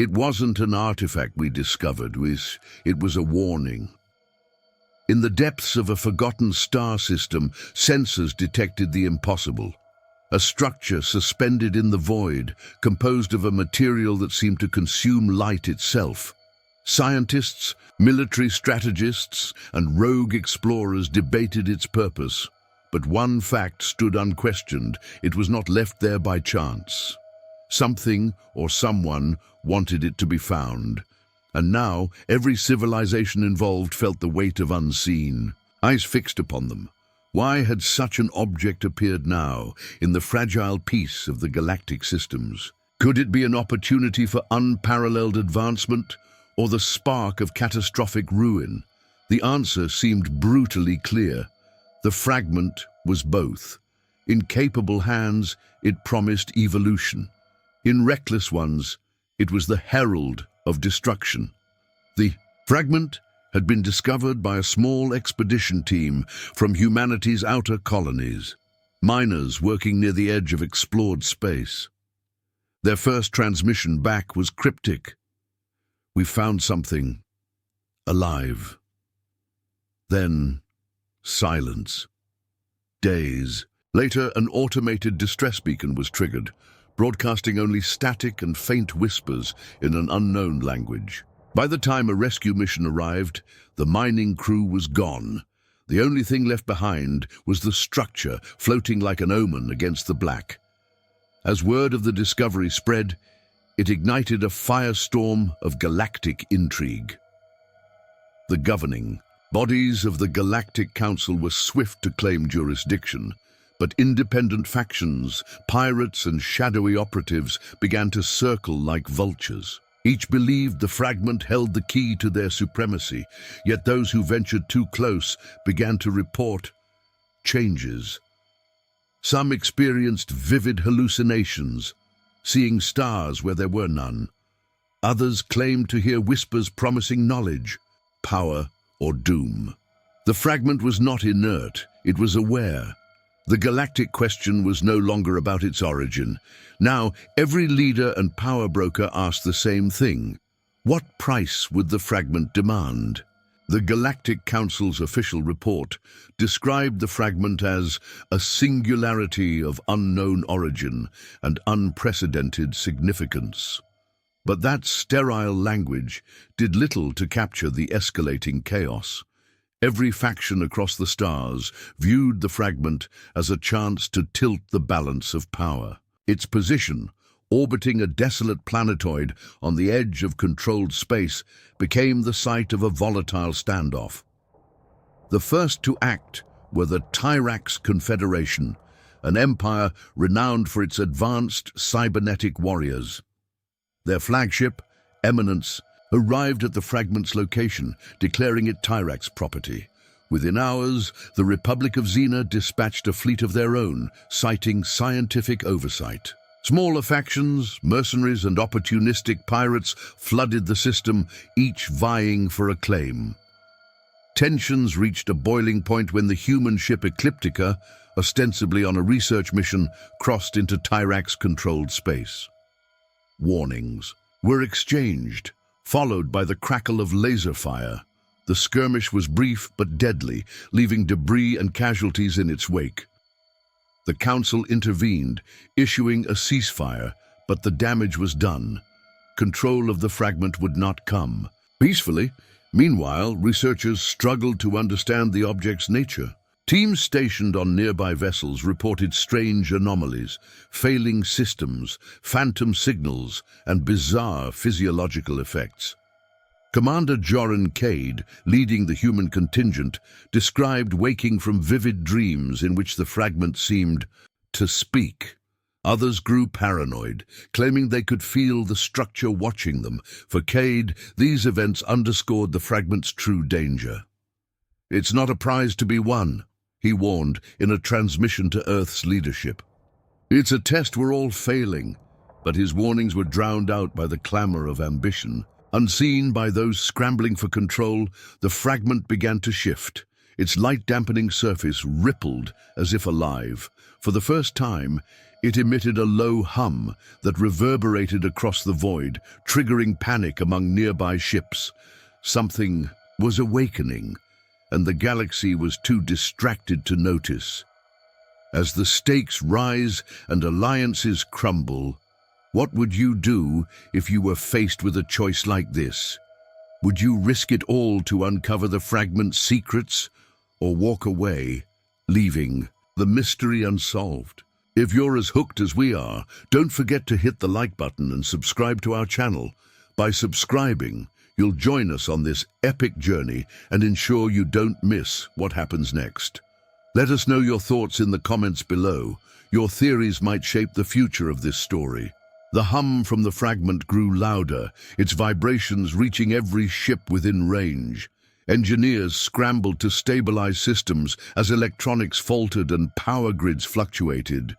It wasn't an artifact we discovered, it was a warning. In the depths of a forgotten star system, sensors detected the impossible. A structure suspended in the void, composed of a material that seemed to consume light itself. Scientists, military strategists, and rogue explorers debated its purpose. But one fact stood unquestioned: it was not left there by chance. Something or someone wanted it to be found. And now, every civilization involved felt the weight of unseen, eyes fixed upon them. Why had such an object appeared now, in the fragile peace of the galactic systems? Could it be an opportunity for unparalleled advancement, or the spark of catastrophic ruin? The answer seemed brutally clear. The fragment was both. In capable hands, it promised evolution. In reckless ones, it was the herald of destruction. The fragment had been discovered by a small expedition team from humanity's outer colonies, miners working near the edge of explored space. Their first transmission back was cryptic. "We found something alive." Then silence. Days. Later, an automated distress beacon was triggered, broadcasting only static and faint whispers in an unknown language. By the time a rescue mission arrived, the mining crew was gone. The only thing left behind was the structure floating like an omen against the black. As word of the discovery spread, it ignited a firestorm of galactic intrigue. The governing bodies of the Galactic Council were swift to claim jurisdiction, but independent factions, pirates and shadowy operatives began to circle like vultures. Each believed the fragment held the key to their supremacy, yet those who ventured too close began to report changes. Some experienced vivid hallucinations, seeing stars where there were none. Others claimed to hear whispers promising knowledge, power, or doom. The fragment was not inert, it was aware. The galactic question was no longer about its origin. Now, every leader and power broker asked the same thing: what price would the fragment demand? The Galactic Council's official report described the fragment as a singularity of unknown origin and unprecedented significance. But that sterile language did little to capture the escalating chaos. Every faction across the stars viewed the fragment as a chance to tilt the balance of power. Its position, orbiting a desolate planetoid on the edge of controlled space, became the site of a volatile standoff. The first to act were the Tyrax Confederation, an empire renowned for its advanced cybernetic warriors. Their flagship, Eminence, arrived at the fragment's location, declaring it Tyrax property. Within hours, the Republic of Xena dispatched a fleet of their own, citing scientific oversight. Smaller factions, mercenaries, and opportunistic pirates flooded the system, each vying for acclaim. Tensions reached a boiling point when the human ship Ecliptica, ostensibly on a research mission, crossed into Tyrax-controlled space. Warnings were exchanged, followed by the crackle of laser fire. The skirmish was brief but deadly, leaving debris and casualties in its wake. The Council intervened, issuing a ceasefire, but the damage was done. Control of the fragment would not come peacefully. Meanwhile, researchers struggled to understand the object's nature. Teams stationed on nearby vessels reported strange anomalies, failing systems, phantom signals, and bizarre physiological effects. Commander Joran Cade, leading the human contingent, described waking from vivid dreams in which the fragment seemed to speak. Others grew paranoid, claiming they could feel the structure watching them. For Cade, these events underscored the fragment's true danger. "It's not a prize to be won," he warned in a transmission to Earth's leadership. "It's a test we're all failing," but his warnings were drowned out by the clamor of ambition. Unseen by those scrambling for control, the fragment began to shift. Its light-dampening surface rippled as if alive. For the first time, It emitted a low hum that reverberated across the void, triggering panic among nearby ships. Something was awakening, and the galaxy was too distracted to notice. As the stakes rise and alliances crumble, what would you do if you were faced with a choice like this? Would you risk it all to uncover the fragment's secrets, or walk away, leaving the mystery unsolved? If you're as hooked as we are, don't forget to hit the like button and subscribe to our channel. By subscribing, you'll join us on this epic journey and ensure you don't miss what happens next. Let us know your thoughts in the comments below. Your theories might shape the future of this story. The hum from the fragment grew louder, its vibrations reaching every ship within range. Engineers scrambled to stabilize systems as electronics faltered and power grids fluctuated.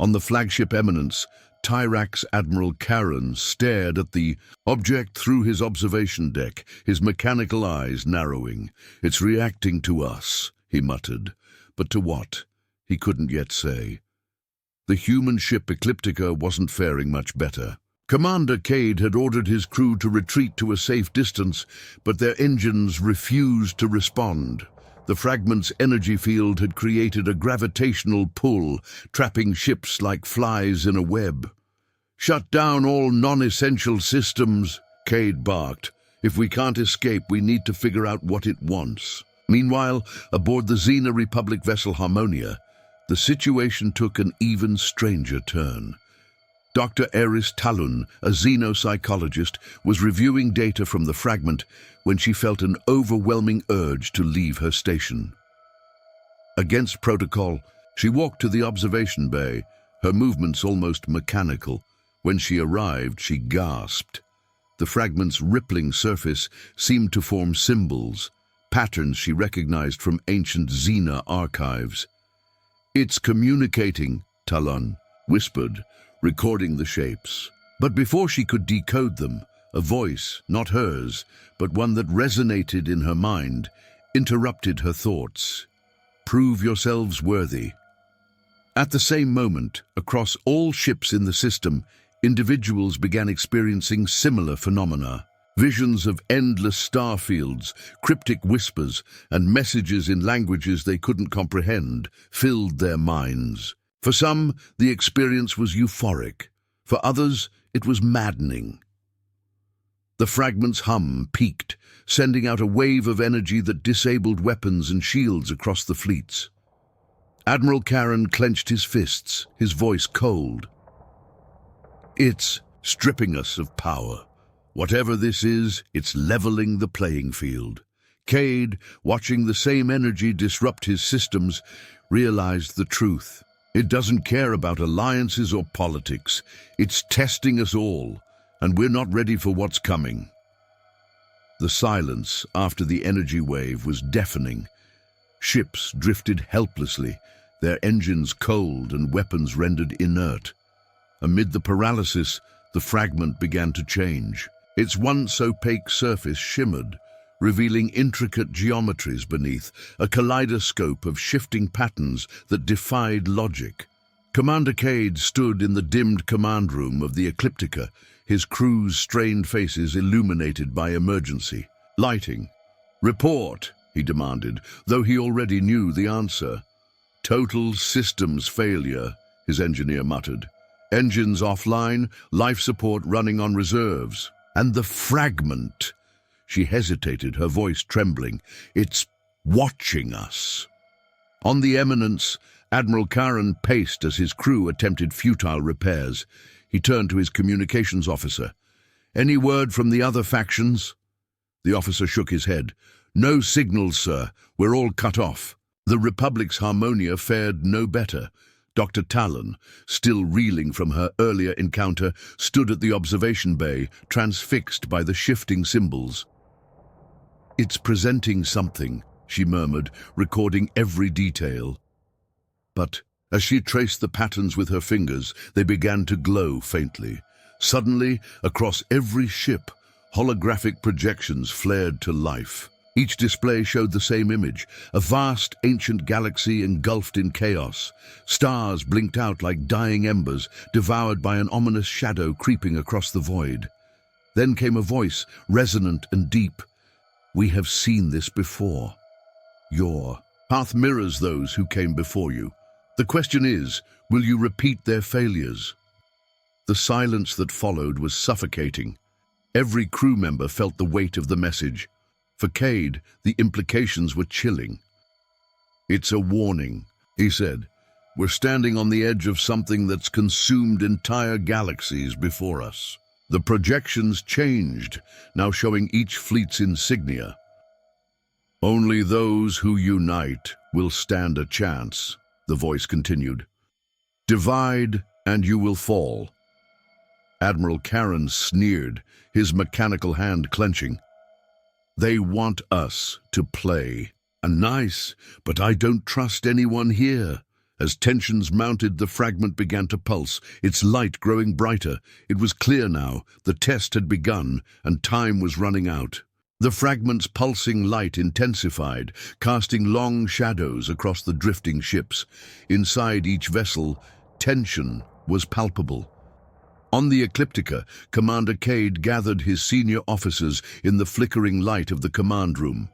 On the flagship eminence, Tyrax Admiral Karen stared at the object through his observation deck, his mechanical eyes narrowing. "It's reacting to us," he muttered. But to what? He couldn't yet say. The human ship Ecliptica wasn't faring much better. Commander Cade had ordered his crew to retreat to a safe distance, but their engines refused to respond. The fragment's energy field had created a gravitational pull, trapping ships like flies in a web. "Shut down all non-essential systems," Cade barked. "If we can't escape, we need to figure out what it wants." Meanwhile, aboard the Xena Republic vessel Harmonia, the situation took an even stranger turn. Dr. Eris Talun, a xenopsychologist, was reviewing data from the fragment when she felt an overwhelming urge to leave her station. Against protocol, she walked to the observation bay, her movements almost mechanical. When she arrived, she gasped. The fragment's rippling surface seemed to form symbols, patterns she recognized from ancient Xena archives. "It's communicating," Talun whispered, recording the shapes. But before she could decode them, a voice, not hers, but one that resonated in her mind, interrupted her thoughts. "Prove yourselves worthy." At the same moment, across all ships in the system, individuals began experiencing similar phenomena. Visions of endless star fields, cryptic whispers, and messages in languages they couldn't comprehend filled their minds. For some, the experience was euphoric. For others, it was maddening. The fragment's hum peaked, sending out a wave of energy that disabled weapons and shields across the fleets. Admiral Karen clenched his fists, his voice cold. "It's stripping us of power. Whatever this is, it's leveling the playing field." Cade, watching the same energy disrupt his systems, realized the truth. It doesn't care about alliances or politics. It's testing us all, and we're not ready for what's coming. The silence after the energy wave was deafening. Ships drifted helplessly, their engines cold and weapons rendered inert. Amid the paralysis, the fragment began to change. Its once opaque surface shimmered, revealing intricate geometries beneath, a kaleidoscope of shifting patterns that defied logic. Commander Cade stood in the dimmed command room of the Ecliptica, his crew's strained faces illuminated by emergency lighting. "Report," he demanded, though he already knew the answer. "Total systems failure," his engineer muttered. "Engines offline, life support running on reserves. And the fragment," she hesitated, her voice trembling, "it's watching us." On the eminence, Admiral Karen paced as his crew attempted futile repairs. He turned to his communications officer. "Any word from the other factions?" The officer shook his head. "No signals, sir. We're all cut off." The Republic's Harmonia fared no better. Dr. Talon, still reeling from her earlier encounter, stood at the observation bay, transfixed by the shifting symbols. "It's presenting something," she murmured, recording every detail. But as she traced the patterns with her fingers, they began to glow faintly. Suddenly, across every ship, holographic projections flared to life. Each display showed the same image, a vast ancient galaxy engulfed in chaos. Stars blinked out like dying embers, devoured by an ominous shadow creeping across the void. Then came a voice, resonant and deep. "We have seen this before. Your path mirrors those who came before you. The question is, will you repeat their failures?" The silence that followed was suffocating. Every crew member felt the weight of the message. For Cade, the implications were chilling. "It's a warning," he said. "We're standing on the edge of something that's consumed entire galaxies before us." The projections changed, now showing each fleet's insignia. "Only those who unite will stand a chance," the voice continued. "Divide and you will fall." Admiral Karen sneered, his mechanical hand clenching. "They want us to play. Nice, but I don't trust anyone here." As tensions mounted, the fragment began to pulse, its light growing brighter. It was clear now, the test had begun, and time was running out. The fragment's pulsing light intensified, casting long shadows across the drifting ships. Inside each vessel, tension was palpable. On the Ecliptica, Commander Cade gathered his senior officers in the flickering light of the command room.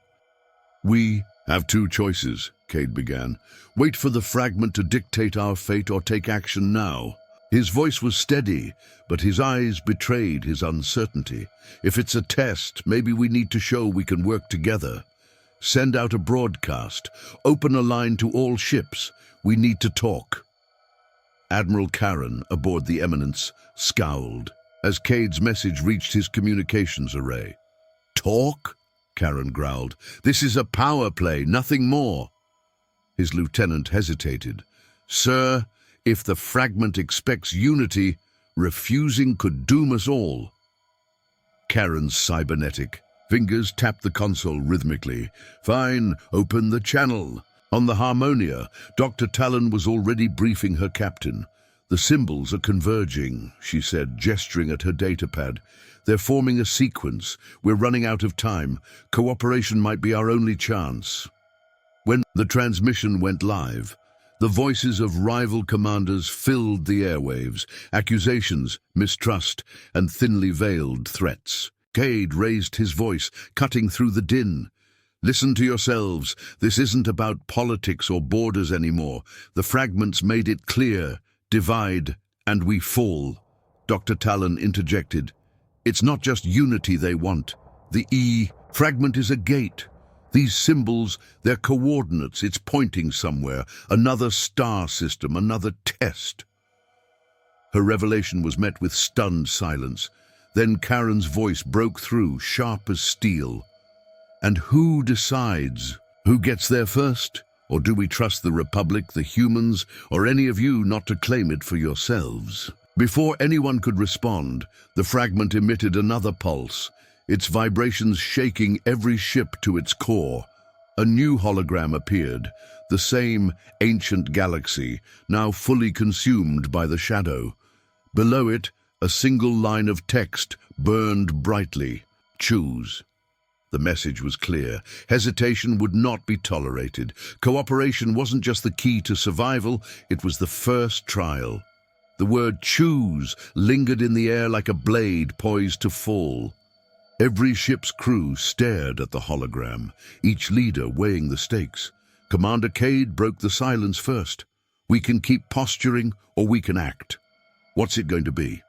"We have two choices," Cade began. "Wait for the fragment to dictate our fate or take action now." His voice was steady, but his eyes betrayed his uncertainty. "If it's a test, maybe we need to show we can work together. Send out a broadcast. Open a line to all ships. We need to talk." Admiral Karen, aboard the Eminence, scowled as Cade's message reached his communications array. "Talk?" Karen growled. "This is a power play, nothing more." His lieutenant hesitated. "Sir, if the fragment expects unity, refusing could doom us all." Karen's cybernetic fingers tapped the console rhythmically. "Fine, open the channel." On the Harmonia, Dr. Talon was already briefing her captain. "The symbols are converging," she said, gesturing at her datapad. "They're forming a sequence. We're running out of time. Cooperation might be our only chance." When the transmission went live, the voices of rival commanders filled the airwaves, accusations, mistrust, and thinly veiled threats. Cade raised his voice, cutting through the din. "Listen to yourselves. This isn't about politics or borders anymore. The fragments made it clear. Divide, and we fall." Dr. Talon interjected. "It's not just unity they want. The fragment is a gate. These symbols, they're coordinates. It's pointing somewhere. Another star system, another test." Her revelation was met with stunned silence. Then Karen's voice broke through, sharp as steel. "And who decides? Who gets there first? Or do we trust the Republic, the humans, or any of you not to claim it for yourselves?" Before anyone could respond, the fragment emitted another pulse, its vibrations shaking every ship to its core. A new hologram appeared, the same ancient galaxy, now fully consumed by the shadow. Below it, a single line of text burned brightly. "Choose." The message was clear. Hesitation would not be tolerated. Cooperation wasn't just the key to survival, it was the first trial. The word "choose" lingered in the air like a blade poised to fall. Every ship's crew stared at the hologram, each leader weighing the stakes. Commander Cade broke the silence first. "We can keep posturing, or we can act. What's it going to be?"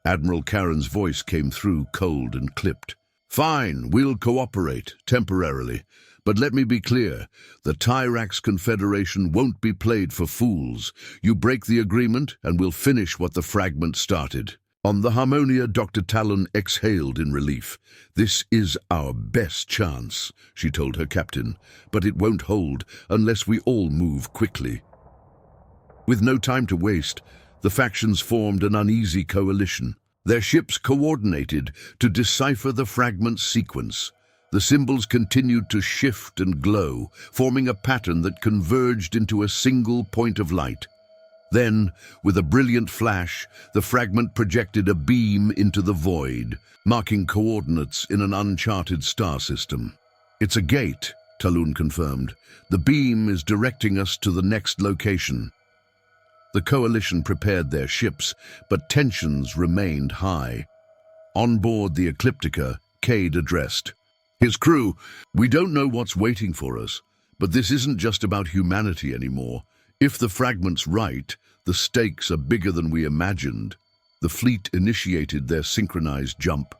Admiral Karen's voice came through, cold and clipped. "Fine, we'll cooperate, temporarily. But let me be clear, the Tyrax Confederation won't be played for fools. You break the agreement, and we'll finish what the fragment started." On the Harmonia, Dr. Talon exhaled in relief. "This is our best chance," she told her captain, "but it won't hold unless we all move quickly." With no time to waste, the factions formed an uneasy coalition. Their ships coordinated to decipher the fragment's sequence. The symbols continued to shift and glow, forming a pattern that converged into a single point of light. Then, with a brilliant flash, the fragment projected a beam into the void, marking coordinates in an uncharted star system. It's a gate, Talon confirmed. The beam is directing us to the next location. The coalition prepared their ships, but tensions remained high. On board the Ecliptica, Cade addressed his crew. We don't know what's waiting for us, but this isn't just about humanity anymore. If the fragment's right, the stakes are bigger than we imagined. The fleet initiated their synchronized jump.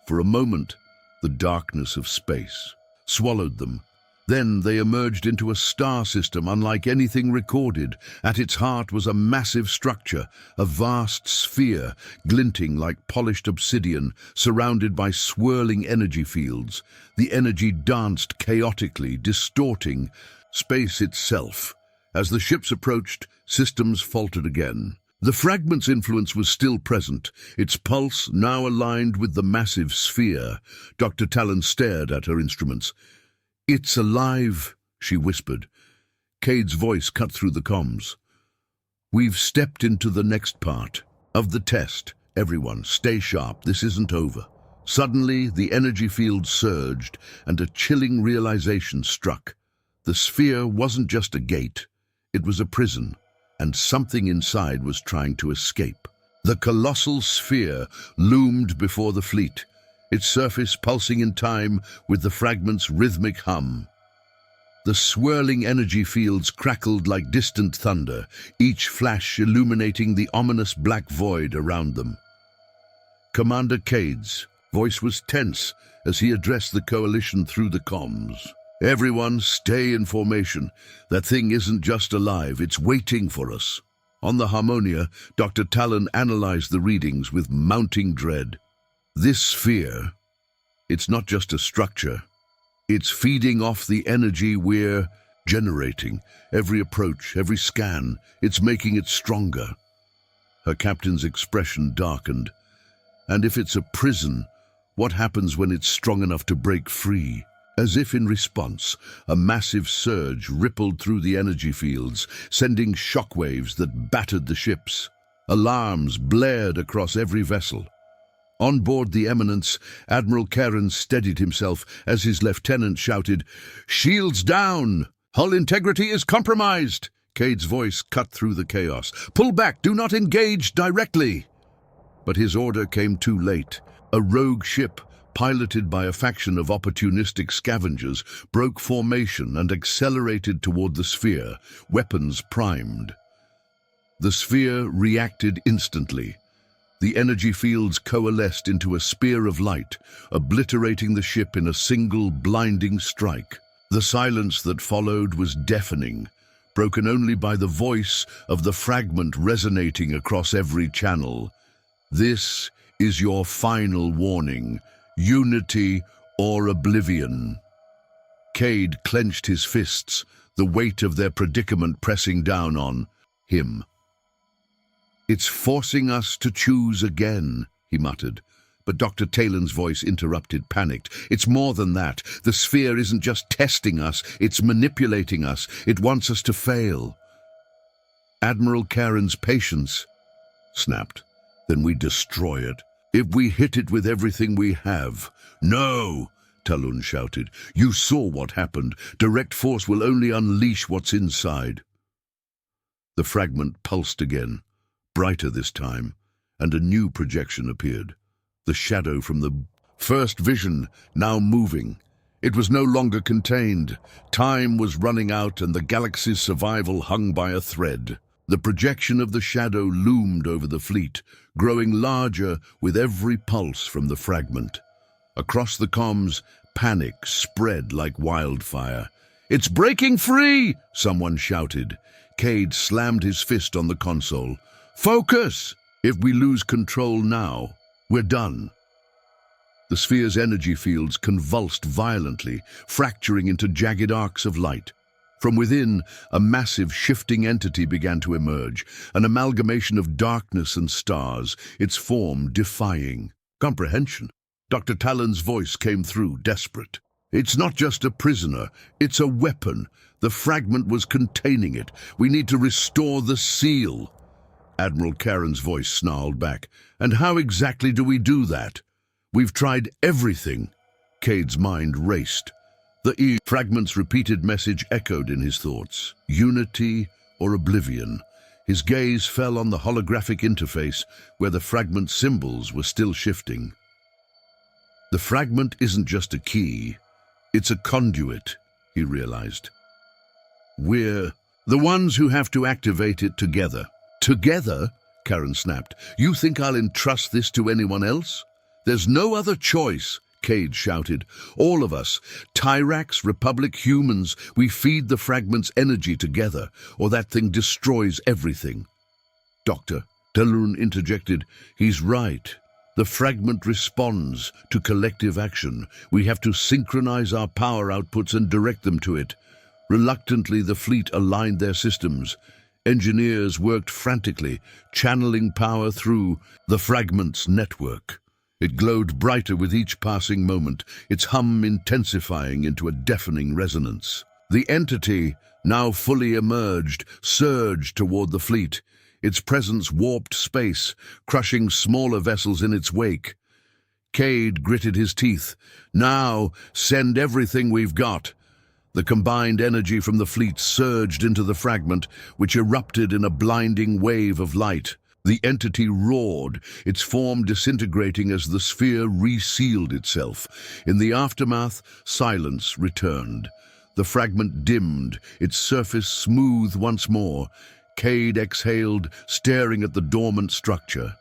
For a moment, the darkness of space swallowed them. Then they emerged into a star system unlike anything recorded. At its heart was a massive structure, a vast sphere, glinting like polished obsidian, surrounded by swirling energy fields. The energy danced chaotically, distorting space itself. As the ships approached, systems faltered again. The fragment's influence was still present, its pulse now aligned with the massive sphere. Dr. Talon stared at her instruments. "It's alive," she whispered. Cade's voice cut through the comms. "We've stepped into the next part of the test. Everyone, stay sharp. This isn't over." Suddenly, the energy field surged, and a chilling realization struck. The sphere wasn't just a gate. It was a prison, and something inside was trying to escape. The colossal sphere loomed before the fleet, its surface pulsing in time with the fragment's rhythmic hum. The swirling energy fields crackled like distant thunder, each flash illuminating the ominous black void around them. Commander Cade's voice was tense as he addressed the coalition through the comms. "Everyone, stay in formation. That thing isn't just alive, it's waiting for us." On the Harmonia, Dr. Talon analyzed the readings with mounting dread. This sphere, it's not just a structure. It's feeding off the energy we're generating. Every approach, every scan, it's making it stronger. Her captain's expression darkened. And if it's a prison, what happens when it's strong enough to break free? As if in response, a massive surge rippled through the energy fields, sending shockwaves that battered the ships. Alarms blared across every vessel. On board the Eminence, Admiral Karen steadied himself as his lieutenant shouted, "Shields down! Hull integrity is compromised!" Cade's voice cut through the chaos. "Pull back! Do not engage directly!" But his order came too late. A rogue ship, piloted by a faction of opportunistic scavengers, broke formation and accelerated toward the sphere, weapons primed. The sphere reacted instantly. The energy fields coalesced into a spear of light, obliterating the ship in a single blinding strike. The silence that followed was deafening, broken only by the voice of the fragment resonating across every channel. "This is your final warning. Unity or oblivion." Cade clenched his fists, the weight of their predicament pressing down on him. "It's forcing us to choose again," he muttered. But Dr. Talon's voice interrupted, panicked. "It's more than that. The sphere isn't just testing us, it's manipulating us. It wants us to fail." Admiral Karen's patience snapped. "Then we destroy it. If we hit it with everything we have." "No!" Talon shouted. "You saw what happened. Direct force will only unleash what's inside." The fragment pulsed again, brighter this time, and a new projection appeared. The shadow from the first vision, now moving. It was no longer contained. Time was running out and the galaxy's survival hung by a thread. The projection of the shadow loomed over the fleet, growing larger with every pulse from the fragment. Across the comms, panic spread like wildfire. "It's breaking free!" someone shouted. Cade slammed his fist on the console. "Focus! If we lose control now, we're done." The sphere's energy fields convulsed violently, fracturing into jagged arcs of light. From within, a massive shifting entity began to emerge, an amalgamation of darkness and stars, its form defying comprehension. Dr. Talon's voice came through, desperate. "It's not just a prisoner, it's a weapon. The fragment was containing it. We need to restore the seal." Admiral Karen's voice snarled back. "And how exactly do we do that? We've tried everything." Cade's mind raced. The fragment's repeated message echoed in his thoughts. Unity or oblivion? His gaze fell on the holographic interface where the fragment symbols were still shifting. The fragment isn't just a key, it's a conduit, he realized. We're the ones who have to activate it together. Together? Karen snapped. You think I'll entrust this to anyone else? There's no other choice, Cade shouted. All of us, Tyrax, Republic, humans, we feed the fragment's energy together, or that thing destroys everything. Doctor, Delun interjected, he's right. The fragment responds to collective action. We have to synchronize our power outputs and direct them to it. Reluctantly, the fleet aligned their systems. Engineers worked frantically, channeling power through the fragment's network. It glowed brighter with each passing moment, its hum intensifying into a deafening resonance. The entity, now fully emerged, surged toward the fleet. Its presence warped space, crushing smaller vessels in its wake. Cade gritted his teeth. Now, send everything we've got. The combined energy from the fleet surged into the fragment, which erupted in a blinding wave of light. The entity roared, its form disintegrating as the sphere resealed itself. In the aftermath, silence returned. The fragment dimmed, its surface smooth once more. Cade exhaled, staring at the dormant structure.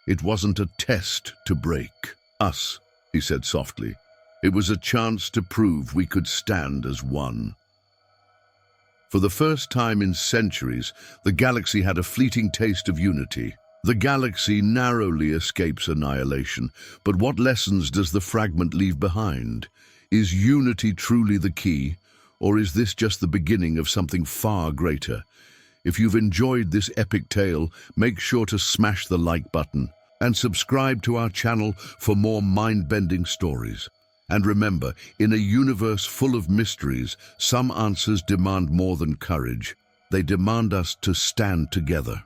It wasn't a test to break us, he said softly. It was a chance to prove we could stand as one. For the first time in centuries, the galaxy had a fleeting taste of unity. The galaxy narrowly escapes annihilation, but what lessons does the fragment leave behind? Is unity truly the key, or is this just the beginning of something far greater? If you've enjoyed this epic tale, make sure to smash the like button and subscribe to our channel for more mind-bending stories. And remember, in a universe full of mysteries, some answers demand more than courage. They demand us to stand together.